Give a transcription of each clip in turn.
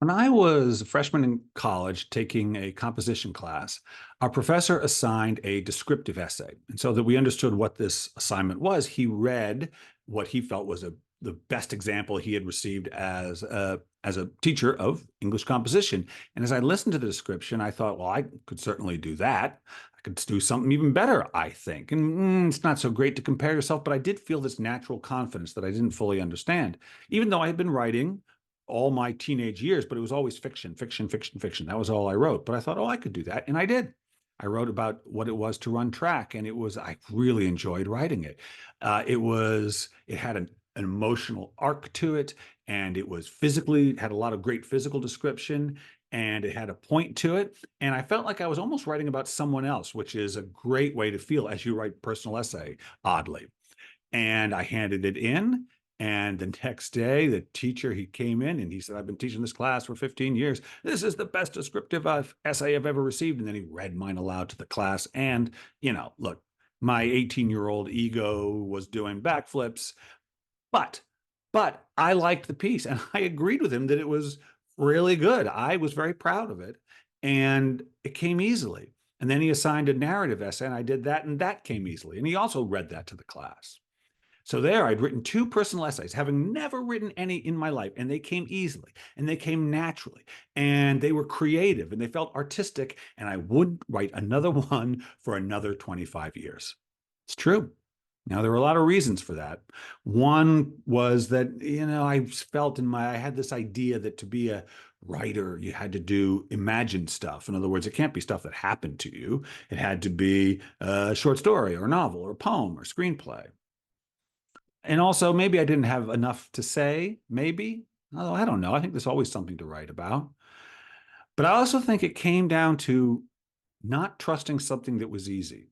When I was a freshman in college taking a composition class, our professor assigned a descriptive essay. And so that we understood what this assignment was, he read what he felt was the best example he had received as a teacher of English composition. And as I listened to the description, I thought, well, I could certainly do that. I could do something even better, I think. And it's not so great to compare yourself, but I did feel this natural confidence that I didn't fully understand, even though I had been writing all my teenage years, but it was always fiction, fiction, fiction, fiction. That was all I wrote. But I thought, oh, I could do that. And I did. I wrote about what it was to run track, and I really enjoyed writing it. It had an emotional arc to it, and it was physically, had a lot of great physical description, and it had a point to it. And I felt like I was almost writing about someone else, which is a great way to feel as you write personal essay, oddly. And I handed it in. And the next day, the teacher, he came in and he said, I've been teaching this class for 15 years. This is the best descriptive essay I've ever received. And then he read mine aloud to the class. And, look, my 18-year-old ego was doing backflips, but I liked the piece and I agreed with him that it was really good. I was very proud of it and it came easily. And then he assigned a narrative essay and I did that and that came easily. And he also read that to the class. So there, I'd written two personal essays, having never written any in my life, and they came easily, and they came naturally, and they were creative, and they felt artistic, and I wouldn't write another one for another 25 years. It's true. Now, there were a lot of reasons for that. One was that, I felt I had this idea that to be a writer, you had to do imagined stuff. In other words, it can't be stuff that happened to you. It had to be a short story or a novel or a poem or screenplay. And also, maybe I didn't have enough to say, maybe. Although I don't know. I think there's always something to write about. But I also think it came down to not trusting something that was easy,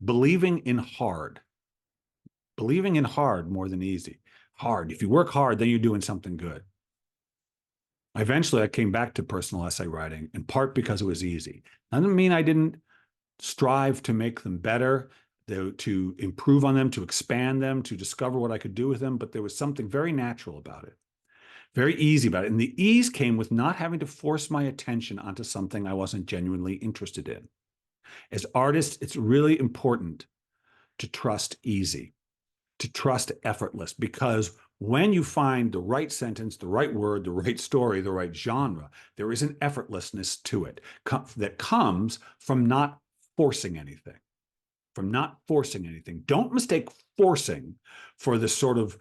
believing in hard more than easy. Hard. If you work hard, then you're doing something good. Eventually, I came back to personal essay writing, in part because it was easy. That doesn't mean I didn't strive to make them better, to improve on them, to expand them, to discover what I could do with them. But there was something very natural about it, very easy about it. And the ease came with not having to force my attention onto something I wasn't genuinely interested in. As artists, it's really important to trust easy, to trust effortless, because when you find the right sentence, the right word, the right story, the right genre, there is an effortlessness to it that comes from not forcing anything. Don't mistake forcing for the sort of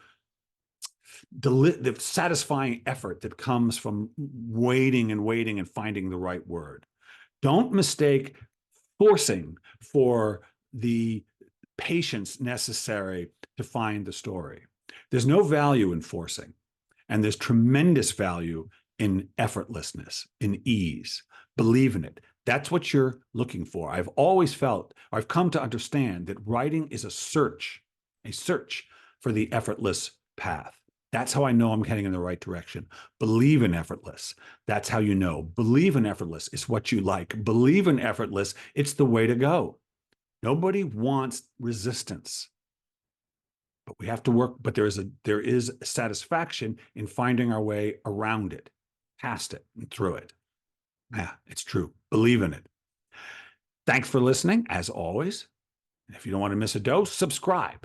the satisfying effort that comes from waiting and finding the right word. Don't mistake forcing for the patience necessary to find the story. There's no value in forcing, and there's tremendous value in effortlessness, in ease. Believe in it. That's what you're looking for. I've always felt, or I've come to understand that writing is a search for the effortless path. That's how I know I'm heading in the right direction. Believe in effortless. That's how you know. Believe in effortless. It's what you like. Believe in effortless. It's the way to go. Nobody wants resistance, but we have to work. But there is satisfaction in finding our way around it, past it, and through it. Yeah, it's true. Believe in it. Thanks for listening, as always. And if you don't want to miss a dose, subscribe.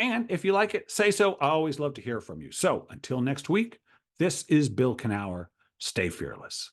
And if you like it, say so. I always love to hear from you. So until next week, this is Bill Kenower. Stay fearless.